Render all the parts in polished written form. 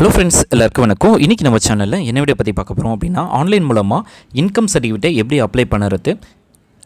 Hello friends, எல்லாருக்கும் வணக்கம். இன்றைக்கி நம்ம சேனலில் என்ன வீடியோ பற்றி பார்க்க போகிறோம் அப்படின்னா, ஆன்லைன் மூலமாக இன்கம் சர்டிஃபிகேட்டை எப்படி அப்ளை பண்ணுறது,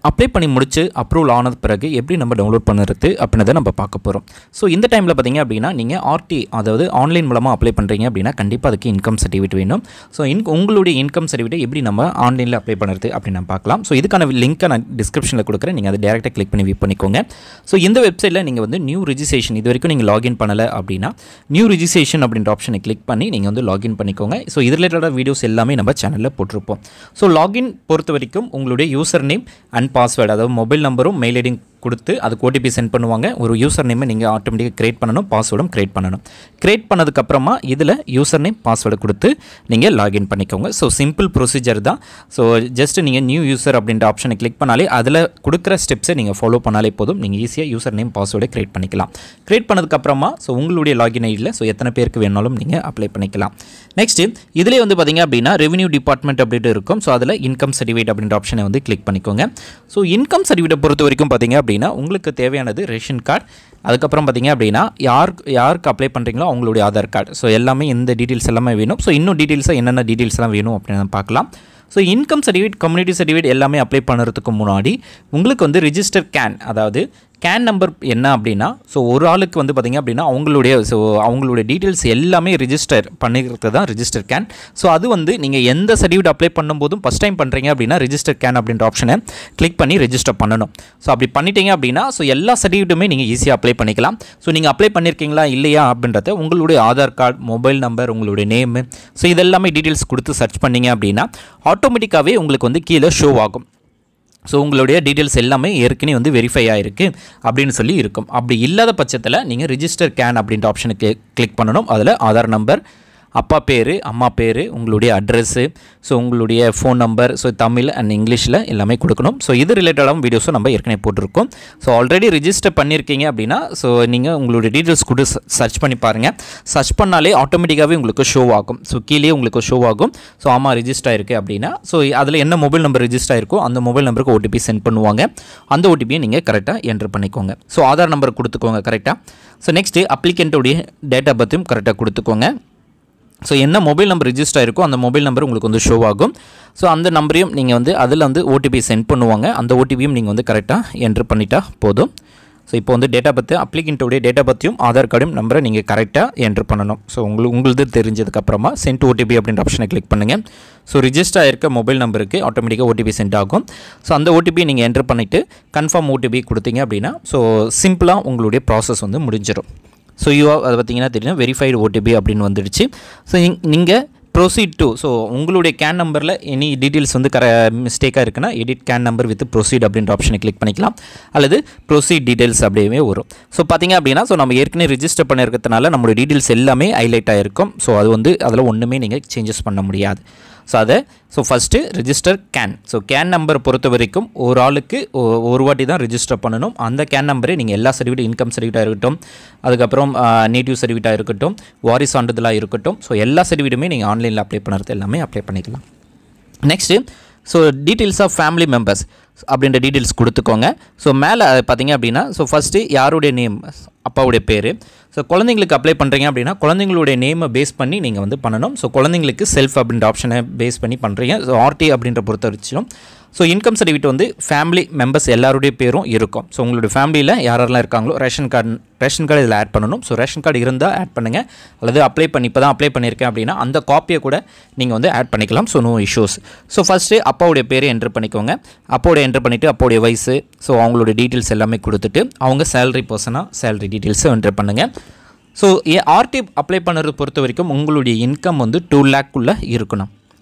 அப்ளை பண்ணி முடிச்சு அப்ரூவல் ஆனது பிறகு எப்படி நம்ம டவுன்லோட் பண்ணுறது அப்படின்றத நம்ம பார்க்க போகிறோம். ஸோ இந்த டைமில் பார்த்திங்க அப்படின்னா, நீங்கள் ஆர்டி அதாவது ஆன்லைன் மூலமாக அப்ளை பண்ணுறீங்க அப்படின்னா கண்டிப்பாக அதுக்கு இன்கம் சர்டிஃபிகேட் வேணும். ஸோ உங்களுடைய இன்கம் சர்டிஃபிகேட் எப்படி நம்ம ஆன்லைனில் அப்ளை பண்ணுறது அப்படின்னு நம்ம பார்க்கலாம். ஸோ இதுக்கான லிங்க்கை நான் டிஸ்கிரிப்ஷனில் கொடுக்குறேன், நீங்கள் அதை டேரெக்டாக கிளிக் பண்ணி வியூ பண்ணிக்கோங்க. ஸோ இந்த வெப்சைட்டில் நீங்கள் வந்து நியூ ரிஜிஸ்ட்ரேஷன் இது வரைக்கும் நீங்கள் லாகின் பண்ணலை அப்படின்னா நியூ ரிஜிஸ்ட்ரேஷன் அப்படின்ற ஆப்ஷனை கிளிக் பண்ணி நீங்கள் வந்து லாகின் பண்ணிக்கோங்க. ஸோ இது ரிலேட்டடாக வீடியோஸ் எல்லாமே நம்ம சேனலில் போட்டிருப்போம். ஸோ லாகின் பொறுத்த வரைக்கும் உங்களுடைய யூசர் நேம் அண்ட் பாஸ்வேர்டு, அதாவது மொபைல் நம்பரும் மெயில் ஐடியும் கொடுத்து அதுக்கு ஓடிபி சென்ட் பண்ணுவாங்க. ஒரு யூசர் நேமை நீங்கள் ஆட்டோமேட்டிக்காக க்ரியேட் பண்ணணும், பாஸ்வேர்டும் க்ரியேட் பண்ணணும். க்ரியேட் பண்ணதுக்கப்புறமா இதில் யூசர் நேம் பாஸ்வேர்டு கொடுத்து நீங்கள் லாகின் பண்ணிக்கோங்க. ஸோ சிம்பிள் ப்ரொசீஜர் தான். ஸோ ஜஸ்ட் நீங்கள் நியூ யூசர் அப்படின்ற ஆப்ஷனை கிளிக் பண்ணாலே அதில் கொடுக்குற ஸ்டெப்ஸை நீங்கள் ஃபாலோ பண்ணாலே போதும். நீங்கள் ஈஸியாக யூசர் நேம் பாஸ்வேர்டை க்ரியேட் பண்ணிக்கலாம். க்ரியேட் பண்ணதுக்கப்புறமா ஸோ உங்களுடைய லாகின் ஐடியில் ஸோ எத்தனை பேருக்கு வேணாலும் நீங்கள் அப்ளை பண்ணிக்கலாம். நெக்ஸ்ட்டு இதிலே வந்து பார்த்திங்க அப்படின்னா ரெவன்யூ டிபார்ட்மெண்ட் அப்படின்ட்டு இருக்கும். ஸோ அதில் இன்கம் சர்டிஃபிகேட் அப்படின்ற ஆப்ஷனை வந்து கிளிக் பண்ணிக்கோங்க. ஸோ இன்கம் சர்டிஃபிகேட்டை பொறுத்த வரைக்கும் பார்த்திங்க அப்படின்னா உங்களுக்கு தேவையானது ரேஷன் கார்டு, அதுக்கப்புறம் பார்த்திங்க அப்படின்னா யாருக்கு அப்ளை பண்ணுறீங்களோ அவங்களுடைய ஆதார் கார்டு. ஸோ எல்லாமே இந்த டீட்டெயில்ஸ் எல்லாமே வேணும். ஸோ இன்னும் டீட்டெயில்ஸாக என்னென்ன டீட்டெயில்ஸ்லாம் வேணும் அப்படின்னு பார்க்கலாம். So income certificate, community certificate எல்லாமே அப்ளை பண்ணுறதுக்கு முன்னாடி உங்களுக்கு வந்து ரிஜிஸ்டர் கேன், அதாவது கேன் நம்பர் என்ன அப்படின்னா, ஸோ ஒரு ஆளுக்கு வந்து பார்த்திங்க அப்படின்னா அவங்களுடைய டீட்டெயில்ஸ் எல்லாமே ரிஜிஸ்டர் பண்ணிக்கிறது தான் ரிஜிஸ்டர் கேன். ஸோ அது வந்து நீங்கள் எந்த சர்டிஃபிகேட் அப்ளை பண்ணும்போதும் ஃபஸ்ட் டைம் பண்ணுறீங்க அப்படின்னா ரிஜிஸ்டர் கேன் அப்படின்ற ஆப்ஷனை கிளிக் பண்ணி ரெஜிஸ்டர் பண்ணணும். ஸோ அப்படி பண்ணிட்டீங்க அப்படின்னா ஸோ எல்லா சர்டிஃபிகேட்டுமே நீங்கள் ஈஸியாக அப்ளை பண்ணிக்கலாம். ஸோ நீங்கள் அப்ளை பண்ணியிருக்கீங்களா இல்லையா அப்படின்றத உங்களுடைய ஆதார் கார்டு, மொபைல் நம்பர், உங்களுடைய நேமு, ஸோ இதெல்லாமே டீட்டெயில்ஸ் கொடுத்து சர்ச் பண்ணிங்க அப்படின்னா ஆட்டோமேட்டிக்காகவே உங்களுக்கு வந்து கீழே ஷோ ஆகும். ஸோ உங்களுடைய டீட்டெயில்ஸ் எல்லாமே ஏற்கனவே வந்து வெரிஃபை ஆகிருக்கு அப்படின்னு சொல்லி இருக்கும். அப்படி இல்லாத பட்சத்தில் நீங்கள் ரிஜிஸ்டர் கேன் அப்படின்ற ஆப்ஷனுக்கு கிளிக் பண்ணணும். அதில் ஆதார் நம்பர், அப்பா பேர், அம்மா பேர், உங்களுடைய அட்ரெஸ்ஸு, ஸோ உங்களுடைய phone number, so Tamil and இங்கிலீஷில் எல்லாமே கொடுக்கணும். ஸோ இது ரிலேட்டடாகவும் வீடியோஸும் நம்ம ஏற்கனவே போட்டிருக்கோம். ஸோ ஆல்ரெடி ரிஜிஸ்டர் பண்ணியிருக்கீங்க அப்படின்னா ஸோ நீங்கள் உங்களுடைய டீட்டெயில்ஸ் கொடுத்து சர்ச் பண்ணி பாருங்கள். சர்ச் பண்ணாலே ஆட்டோமேட்டிக்காகவே உங்களுக்கு ஷோ ஆகும். ஸோ கீழே உங்களுக்கு ஷோ ஆகும். ஸோ ஆமாம் ரிஜிஸ்டர் ஆகிருக்கு அப்படின்னா ஸோ அதில் என்ன மொபைல் நம்பர் ரிஜிஸ்டர் ஆகிருக்கோ அந்த மொபைல் நம்பருக்கு ஓடிபி சென்ட் பண்ணுவாங்க. அந்த ஓடிபியை நீங்கள் கரெக்டாக என்ட்ரு பண்ணிக்கோங்க. ஸோ ஆதார் நம்பர் கொடுத்துக்கோங்க கரெக்டாக. ஸோ நெக்ஸ்ட்டு அப்ளிகண்ட்டுடைய டேட் ஆஃப் பர்த்தையும் கரெக்டாக கொடுத்துக்கோங்க. ஸோ என்ன மொபைல் நம்பர் ரிஜிஸ்டர் ஆகிருக்கோ அந்த மொபைல் நம்பர் உங்களுக்கு வந்து ஷோ ஆகும். ஸோ அந்த நம்பரையும் நீங்கள் வந்து அதில் வந்து ஓடிபி சென்ட் பண்ணுவாங்க. அந்த ஓடிபியும் நீங்கள் வந்து கரெக்டாக என்ட்ரு பண்ணிட்டா போதும். ஸோ இப்போ வந்து டேட் ஆஃப் பர்த், அப்ளிகண்ட்டுடைய டேட் ஆஃப் பர்த்தையும் ஆதார் கார்டும் நம்பரை நீங்கள் கரெக்டாக என்ட்ரு பண்ணணும். ஸோ உங்களுது தெரிஞ்சதுக்கப்புறமா சென்ட் ஓடிபி அப்படின்ற ஆப்ஷனை கிளிக் பண்ணுங்கள். ஸோ ரிஜிஸ்டர் ஆகிருக்க மொபைல் நம்பருக்கு ஆட்டோமேட்டிக்காக ஓடிபி சென்ட் ஆகும். ஸோ அந்த ஓடிபியை நீங்கள் என்ட்ரு பண்ணிவிட்டு கன்ஃபார்ம் ஓடிபி கொடுத்தீங்க அப்படின்னா ஸோ சிம்பிளாக உங்களுடைய ப்ராசஸ் வந்து முடிஞ்சிடும். ஸோ அதை பார்த்தீங்கன்னா தெரியும் வெரிஃபைடு ஓடிபி அப்படின்னு வந்துடுச்சு. ஸோ நீங்கள் ப்ரொசீட் டு, ஸோ உங்களுடைய கேன் நம்பரில் எனி டீட்டெயில்ஸ் வந்து மிஸ்டேக்காக இருக்குன்னா edit can number with proceed அப்படின்ற ஆப்ஷனை கிளிக் பண்ணிக்கலாம். அல்லது ப்ரொசீட் டீட்டெயில்ஸ் அப்படியே வரும். ஸோ பார்த்திங்க அப்படின்னா ஸோ நம்ம ஏற்கனவே ரிஜிஸ்டர் பண்ணியிருக்கிறதுனால நம்மளுடைய டீட்டெயில்ஸ் எல்லாமே ஹைலைட் ஆகிருக்கும். ஸோ அது வந்து அதில் ஒன்றுமே நீங்கள் சேஞ்சஸ் பண்ண முடியாது. So first register can. So can number பொறுத்த வரைக்கும் ஒரு ஆளுக்கு ஒரு வாட்டி தான் ரிஜிஸ்டர் பண்ணணும். அந்த கேன் நம்பரே நீங்கள் எல்லா சர்டிஃபிகேட், இன்கம் சர்டிஃபிகேட்டாக இருக்கட்டும், அதுக்கப்புறம் நேட்டிவ் சர்டிஃபிகேட்டாக இருக்கட்டும், வாரிசு சான்றிதழாக இருக்கட்டும், ஸோ எல்லா சர்டிஃபிகேட்டுமே நீங்கள் ஆன்லைனில் அப்ளை பண்ணுறது எல்லாமே அப்ளை பண்ணிக்கலாம். Next so details of family members அப்படின்ற டீட்டெயில்ஸ் கொடுத்துக்கோங்க. ஸோ மேலே பார்த்திங்க அப்படின்னா ஸோ ஃபஸ்ட்டு யாருடைய நேம், அப்பாவுடைய பேர். ஸோ குழந்தைங்களுக்கு அப்ளை பண்ணுறீங்க அப்படின்னா குழந்தைங்களுடைய நேமை பேஸ் பண்ணி நீங்கள் வந்து பண்ணணும். ஸோ குழந்தைங்களுக்கு செல்ஃப் அப்படின்ற ஆப்ஷனை பேஸ் பண்ணி பண்ணுறீங்க. ஸோ ஆர்டி அப்படின்ற பொறுத்த வரைக்கும் ஸோ இன்கம் சர்டிஃபிகேட் வந்து ஃபேமிலி மெம்பர்ஸ் எல்லாருடைய பேரும் இருக்கும். ஸோ உங்களுடைய ஃபேமிலியில் யாரெல்லாம் இருக்காங்களோ ரேஷன் கார்டு இதில் ஆட் பண்ணணும். ஸோ ரேஷன் கார்டு இருந்தால் ஆட் பண்ணுங்கள். அல்லது இப்போ தான் அப்ளை பண்ணியிருக்கேன் அப்படின்னா அந்த காப்பியை கூட நீங்கள் வந்து ஆட் பண்ணிக்கலாம். So no issues. So first அப்பாவுடைய பேரை என்ட்ரு பண்ணிக்கோங்க. அப்பாவுடைய என்ட்ரு பண்ணிவிட்டு அப்பாவுடைய வயசு, ஸோ அவங்களுடைய டீட்டெயில்ஸ் எல்லாமே கொடுத்துட்டு அவங்க சேலரி பர்சனாக சேலரி டீட்டெயில்ஸை என்ட்ரு பண்ணுங்கள். ஸோ ஆர்டி அப்ளை பண்ணுறது பொறுத்த வரைக்கும் உங்களுடைய இன்கம் வந்து 2 lakhக்குள்ளே இருக்கணும்.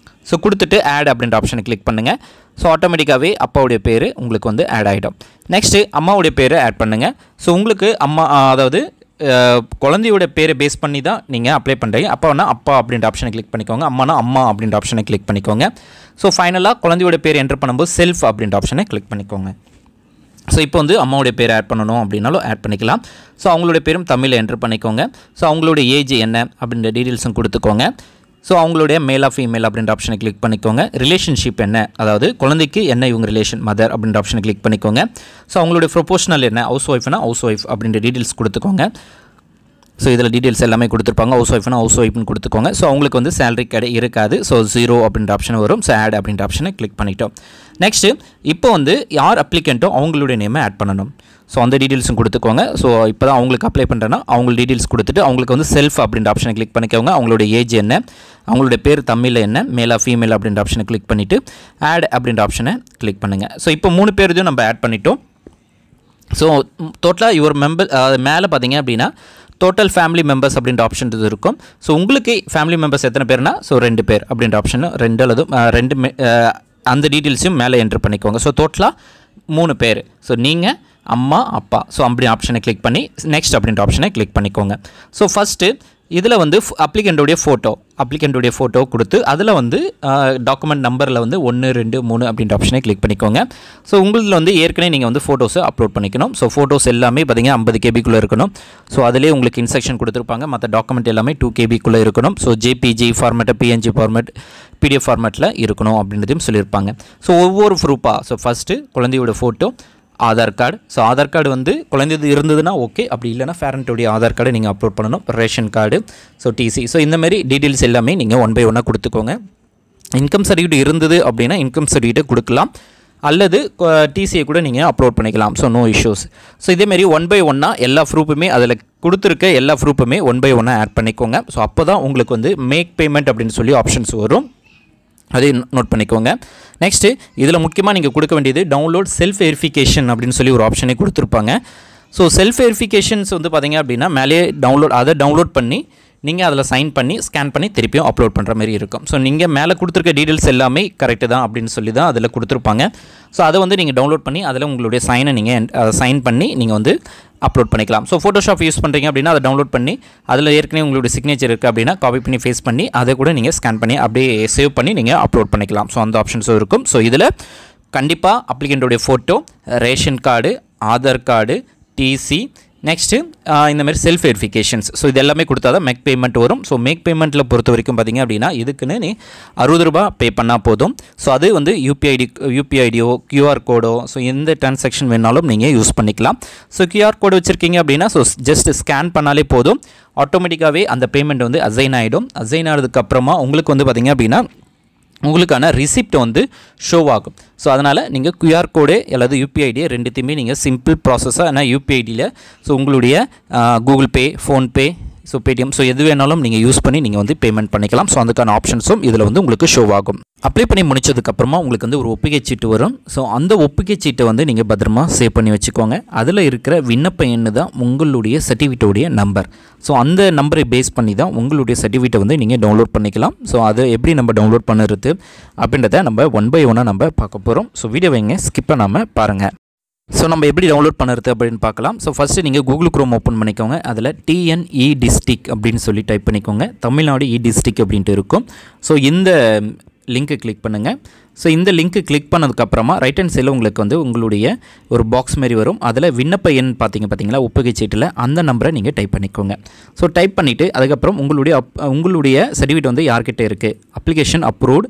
ஸோ கொடுத்துட்டு ஆட் அப்படின்ற ஆப்ஷனை கிளிக் பண்ணுங்கள். ஸோ ஆட்டோமேட்டிக்காகவே அப்பாவுடைய பேர் உங்களுக்கு வந்து ஆட் ஆகிடும். நெக்ஸ்ட்டு அம்மாவுடைய பேரை ஆட் பண்ணுங்கள். ஸோ உங்களுக்கு அம்மா, அதாவது குழந்தையோட பேரை பேஸ் பண்ணி தான் நீங்கள் அப்ளை பண்ணுறீங்க. அப்பானா அப்பா அப்படின்ற ஆப்ஷனை கிளிக் பண்ணிக்கோங்க. அம்மானா அம்மா அப்படின்ற ஆப்ஷனை கிளிக் பண்ணிக்கோங்க. ஸோ ஃபைனலாக குழந்தையோட பேர் என்ட்ரு பண்ணும்போது செல்ஃப் அப்படின்ற ஆப்ஷனை கிளிக் பண்ணிக்கோங்க. ஸோ இப்போ வந்து அம்மாவுடைய பேர் ஆட் பண்ணணும் அப்படின்னாலும் ஆட் பண்ணிக்கலாம். ஸோ அவங்களுடைய பேரும் தமிழில் என்ட்ரு பண்ணிக்கோங்க. ஸோ அவங்களுடைய ஏஜ் என்ன அப்படின்ற டீட்டெயில்ஸும் கொடுத்துக்கோங்க. ஸோ அவங்களுடைய மேலா ஃபீமேல் அப்படின்ற ஆப்ஷனை கிளிக் பண்ணிக்கோங்க. ரிலேஷன்ஷிப் என்ன, அதாவது குழந்தைக்கு என்ன இவங்க ரிலேஷன், மதர் அப்படின்ற ஆப்ஷனை கிளிக் பண்ணிக்கோங்க. ஸோ அவங்களுடைய ப்ரொபோஷனல் என்ன, ஹவுஸ் ஒய்ஃப்னா ஹவுஸ் ஒய்ஃப் அப்படின்ற டீட்டெயில்ஸ் கொடுத்துக்கோங்க. ஸோ இதில் டீட்டெயில்ஸ் எல்லாமே கொடுத்துருப்பாங்க. ஹவுஸ் ஒய்ஃப்னா ஹவுஸ் ஒய்ஃப்னு கொடுத்துக்கோங்க. ஸோ அவங்களுக்கு வந்து சேலரி இருக்காது. ஸோ 0 அப்படின்ற ஆப்ஷன் வரும். ஸோ ஆட் அப்படின்ற ஆப்ஷனை கிளிக் பண்ணிட்டோம். நெக்ஸ்ட்டு இப்போ வந்து யார் அப்ளிகண்ட்டோ அவங்களுடைய நேமை ஆட் பண்ணணும். ஸோ அந்த டீட்டெயில்ஸும் கொடுத்துக்கோங்க. ஸோ இப்போ தான் அவங்களுக்கு அப்ளை பண்ணுறேன்னா அவங்களுக்கு டீட்டெயில்ஸ் கொடுத்துட்டு அவங்களுக்கு வந்து செல்ஃப் அப்படின்ற ஆப்ஷனை கிளிக் பண்ணிக்கோங்க. அவங்களுடைய ஏஜ் என்ன, அவங்களுடைய பேர் தமிழில் என்ன, மேலா ஃபீமேல் அப்படின்ற ஆப்ஷனை கிளிக் பண்ணிவிட்டு ஆட் அப்படின்ற ஆப்ஷனை கிளிக் பண்ணுங்கள். ஸோ இப்போ 3 பேரையும் நம்ம ஆட் பண்ணிட்டோம். ஸோ டோட்டலாக இவர் மேலே பார்த்தீங்க அப்படின்னா டோட்டல் ஃபேமிலி மெம்பர்ஸ் அப்படின்ற ஆப்ஷன் இது இருக்கும். ஸோ உங்களுக்கு ஃபேமிலி மெம்பர்ஸ் எத்தனை பேர்னா ஸோ 2 பேர் அப்படின்ற ஆப்ஷன் 2 அல்லது 2 அந்த டீட்டெயில்ஸையும் மேலே என்ட்ரு பண்ணிக்கோங்க. ஸோ டோட்டலாக 3 பேர். ஸோ நீங்கள், அம்மா, அப்பா. ஸோ அப்படி ஆப்ஷனை கிளிக் பண்ணி நெக்ஸ்ட் அப்படின்ற ஆப்ஷனை கிளிக் பண்ணிக்கோங்க. ஸோ ஃபஸ்ட்டு இதில் வந்து அப்ளிகண்ட்டுடைய ஃபோட்டோ கொடுத்து அதில் வந்து டாக்குமெண்ட் நம்பரில் வந்து 1, 2, 3 அப்படின்ற ஆப்ஷனை கிளிக் பண்ணிக்கோங்க. ஸோ உங்களில் வந்து ஏற்கனவே நீங்கள் வந்து ஃபோட்டோஸை அப்லோட் பண்ணிக்கணும். ஸோ ஃபோட்டோஸ் எல்லாமே பார்த்தீங்கன்னா 50 KB இருக்கணும். ஸோ அதிலே உங்களுக்கு இன்ஸ்ட்ரக்ஷன் கொடுத்துருப்பாங்க. மற்ற டாக்குமெண்ட் எல்லாமே 2 KB இருக்கணும். So JPG format, PNG format, PDF ஃபார்மேட்டில் இருக்கணும் அப்படின்றதையும் சொல்லியிருப்பாங்க. ஸோ ஒவ்வொரு ப்ரூஃபாக ஸோ ஃபஸ்ட்டு குழந்தையோட photo, Aadhaar card. So Aadhaar card வந்து குழந்தைது இருந்ததுன்னா ஓகே, அப்படி இல்லைனா பேரண்ட்டுடைய ஆதார் கார்டை நீங்கள் அப்லோட் பண்ணணும். Ration card, so TC. So இந்தமாதிரி டீட்டெயில்ஸ் எல்லாமே நீங்கள் 1 by 1 கொடுத்துக்கோங்க. இன்கம் சர்டிஃபிகேட் இருந்தது அப்படின்னா இன்கம் சர்டிஃபிகேட்டை கொடுக்கலாம், அல்லது TCயை கூட நீங்கள் அப்லோட் பண்ணிக்கலாம். So no issues. ஸோ இதேமாரி 1 by 1 எல்லா ப்ரூஃபுமே அதில் கொடுத்துருக்க எல்லா ப்ரூஃபுமே 1 by 1 ஆட் பண்ணிக்கோங்க. ஸோ அப்போ தான் உங்களுக்கு வந்து மேக் பேமெண்ட் அப்படின்னு சொல்லி ஆப்ஷன்ஸ் வரும். அதையும் நோட் பண்ணிக்கோங்க. நெக்ஸ்ட்டு இதில் முக்கியமாக நீங்கள் கொடுக்க வேண்டியது டவுன்லோட் செல்ஃப் வெரிஃபிகேஷன் அப்படின்னு சொல்லி ஒரு ஆப்ஷனே கொடுத்துருப்பாங்க. ஸோ செல்ஃப் வெரிஃபிகேஷன்ஸ் வந்து பார்த்திங்க அப்படின்னா மேலே டவுன்லோட் பண்ணி நீங்கள் அதில் சைன் பண்ணி ஸ்கேன் பண்ணி திருப்பியும் அப்லோட் பண்ணுற மாதிரி இருக்கும். ஸோ நீங்கள் மேலே கொடுத்துருக்க டீட்டெயில்ஸ் எல்லாமே கரெக்டு தான் அப்படின்னு சொல்லி தான் அதில் கொடுத்துருப்பாங்க. ஸோ அதை வந்து நீங்கள் டவுன்லோட் பண்ணி அதில் உங்களுடைய சைனை நீங்கள் சைன் பண்ணி நீங்கள் வந்து அப்லோட் பண்ணிக்கலாம். ஸோ ஃபோட்டோஷாப் யூஸ் பண்ணுறீங்க அப்படின்னா அதை டவுன்லோட் பண்ணி அதில் ஏற்கனவே உங்களுடைய சிக்னேச்சர் இருக்குது அப்படின்னா காப்பி பண்ணி ஃபேஸ் பண்ணி அதை கூட நீங்கள் ஸ்கேன் பண்ணி அப்படியே சேவ் பண்ணி நீங்கள் அப்லோட் பண்ணிக்கலாம். ஸோ அந்த ஆப்ஷன்ஸும் இருக்கும். ஸோ இதில் கண்டிப்பாக அப்ளிகண்ட்டுடைய photo, ration card, Aadhaar card, TC, next இந்தமாதிரி செல்ஃப் வெரிஃபிகேஷன்ஸ். ஸோ இது எல்லாமே கொடுத்தா தான் மேக் பேமெண்ட் வரும். ஸோ மேக் பேமெண்ட்டில் பொறுத்த வரைக்கும் பார்த்திங்க அப்படின்னா இதுக்குன்னு நீ 60 ரூபா பே பண்ணால் போதும். ஸோ அது வந்து யூபிஐடியோ QR கோடோ ஸோ எந்த டிரான்சாக்ஷன் வேணாலும் நீங்கள் யூஸ் பண்ணிக்கலாம். ஸோ QR கோடு வச்சுருக்கீங்க அப்படின்னா ஸோ ஜஸ்ட் ஸ்கேன் பண்ணாலே போதும், ஆட்டோமேட்டிக்காகவே அந்த பேமெண்ட் வந்து அசைன் ஆகிடும். அசைன் ஆனதுக்கப்புறமா உங்களுக்கு வந்து பார்த்திங்க அப்படின்னா உங்களுக்கான ரிசிப்ட் வந்து ஷோ ஆகும். ஸோ அதனால் நீங்கள் QR கோடு அல்லது UPID ரெண்டுத்தையுமே நீங்கள் சிம்பிள் ப்ராசஸாக ஆனால் UPIDயில் ஸோ உங்களுடைய Google Pay, PhonePe, so Paytm, so எது வேணாலும் நீங்கள் யூஸ் பண்ணி நீங்கள் வந்து பேமெண்ட் பண்ணிக்கலாம். ஸோ அதுக்கான ஆப்ஷன்ஸும் இதில் வந்து உங்களுக்கு ஷோ ஆகும். அப்ளை பண்ணி முடிச்சதுக்கப்புறமா உங்களுக்கு வந்து ஒரு ஒப்புகை சீட்டு வரும். ஸோ அந்த ஒப்புகை சீட்டை வந்து நீங்கள் பத்திரமா சேவ் பண்ணி வச்சுக்கோங்க. அதில் இருக்கிற விண்ணப்ப எண்ணு தான் உங்களுடைய சர்டிஃபிகேட்டோடைய நம்பர். ஸோ அந்த நம்பரை பேஸ் பண்ணி தான் உங்களுடைய சர்டிஃபிகேட்டை வந்து நீங்கள் டவுன்லோட் பண்ணிக்கலாம். ஸோ அதை எப்படி நம்ம டவுன்லோட் பண்ணுறது அப்படின்றத நம்ம 1 by 1 நம்ம பார்க்க போகிறோம். ஸோ வீடியோவை இங்கே ஸ்கிப் பண்ணாமல் பாருங்கள். ஸோ நம்ம எப்படி டவுன்லோட் பண்ணுறது அப்படின்னு பார்க்கலாம். ஸோ ஃபஸ்ட்டு நீங்கள் கூகுள் குரோம் ஓப்பன் பண்ணிக்கோங்க. அதில் TNE டிஸ்ட்ரிக்ட் அப்படின்னு சொல்லி டைப் பண்ணிக்கோங்க. தமிழ்நாடு டிஸ்ட்ரிக்ட் அப்படின்ட்டு இருக்கும். ஸோ இந்த லிங்க்கை கிளிக் பண்ணுங்கள். ஸோ இந்த லிங்க்கு கிளிக் பண்ணதுக்கப்புறமா ரைட் ஹேண்ட் சைடில் உங்களுக்கு வந்து உங்களுடைய ஒரு பாக்ஸ் மாதிரி வரும். அதில் விண்ணப்ப எண் பார்த்தீங்களா ஒப்புகை சீட்டில் அந்த நம்பரை நீங்கள் டைப் பண்ணிக்கோங்க. ஸோ டைப் பண்ணிவிட்டு அதுக்கப்புறம் உங்களுடைய சர்டிஃபிகேட் வந்து யார்கிட்ட இருக்குது, application approved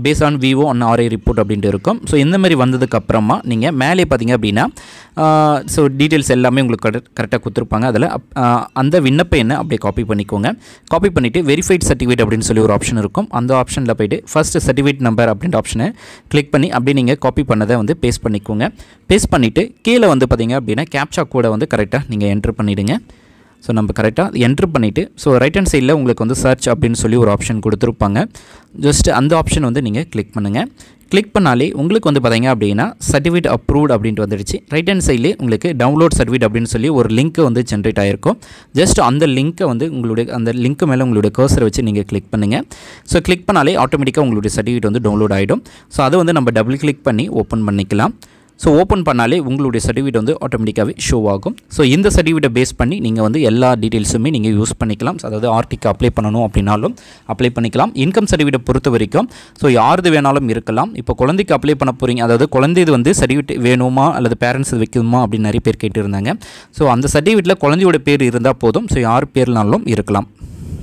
base on VO on RI report அப்படின்ட்டு இருக்கும். ஸோ இந்த மாதிரி வந்ததுக்கப்புறமா நீங்கள் மேலே பார்த்தீங்க அப்படின்னா ஸோ டீட்டெயில்ஸ் எல்லாமே உங்களுக்கு கரெக்டாக கொடுத்துருப்பாங்க. அதில் அந்த விண்ணப்ப எண்ணை அப்படியே காப்பி பண்ணிக்கோங்க. காப்பி பண்ணிவிட்டு வெரிஃபைட் சர்டிஃபிகேட் அப்படின்னு சொல்லி ஒரு ஆப்ஷன் இருக்கும். அந்த ஆப்ஷனில் போய்ட்டு ஃபஸ்ட்டு சர்டிஃபிகேட் நம்பர் அப்படின்ற ஆப்ஷனை கிளிக் பண்ணி அப்படியே நீங்கள் காப்பி பண்ணதை வந்து பேஸ்ட் பண்ணிக்கோங்க. பேஸ்ட் பண்ணிவிட்டு கீழே வந்து பார்த்தீங்க அப்படின்னா கேப்சா கோடை வந்து கரெக்டாக நீங்கள் என்ட்ரு பண்ணிவிடுங்க. ஸோ நம்ம கரெக்டாக என்ட்ரு பண்ணிவிட்டு ஸோ ரைட் ஹேண்ட் சைடில் உங்களுக்கு வந்து சர்ச் அப்படின்னு சொல்லி ஒரு ஆப்ஷன் கொடுத்துருப்பாங்க. ஜஸ்ட் அந்த ஆப்ஷன் வந்து நீங்கள் கிளிக் பண்ணுங்கள். கிளிக் பண்ணாலே உங்களுக்கு வந்து பார்த்தீங்க அப்படின்னா சர்டிஃபிகேட் அப்ரூவ்ட் அப்படின்ட்டு வந்துடுச்சு. ரைட் ஹேண்ட் சைட்லேயே உங்களுக்கு டவுன்லோட் சர்டிஃபிகேட் அப்படின்னு சொல்லி ஒரு லிங்க் வந்து ஜென்ரேட் ஆகிருக்கும். ஜஸ்ட் அந்த லிங்க்கை வந்து அந்த லிங்க்கு மேலே உங்களுடைய கர்சரை வச்சு நீங்கள் கிளிக் பண்ணுங்கள். ஸோ கிளிக் பண்ணாலே ஆட்டோமேட்டிக்காக உங்களுடைய சர்டிஃபிகேட் வந்து டவுன்லோட் ஆகிடும். ஸோ அதை வந்து நம்ம டபுள் கிளிக் பண்ணி ஓப்பன் பண்ணிக்கலாம். ஸோ ஓப்பன் பண்ணாலே உங்களுடைய சர்டிஃபிகேட் வந்து ஆட்டோமேட்டிக்காகவே ஷோ ஆகும். ஸோ இந்த சர்டிஃபிகேட்டை பேஸ் பண்ணி நீங்கள் வந்து எல்லா டீட்டெயில்ஸுமே நீங்கள் யூஸ் பண்ணிக்கலாம். அதாவது ஆர்டிக்கு அப்ளை பண்ணணும் அப்படின்னாலும் அப்ளை பண்ணிக்கலாம். இன்கம் சர்டிஃபிகேட்டை பொறுத்த வரைக்கும் ஸோ யாரது வேணாலும் இருக்கலாம். இப்போ குழந்தைக்கு அப்ளை பண்ண போகிறீங்க, அதாவது குழந்தைது வந்து சர்டிஃபிகேட் வேணுமா அல்லது பேரண்ட்ஸ் வைக்கணுமா அப்படின்னு நிறைய பேர் கேட்டு இருந்தாங்க. ஸோ அந்த சர்டிஃபிகேட்டில் குழந்தையோட பேர் இருந்தால் போதும். ஸோ யார் பேர்னாலும் இருக்கலாம்.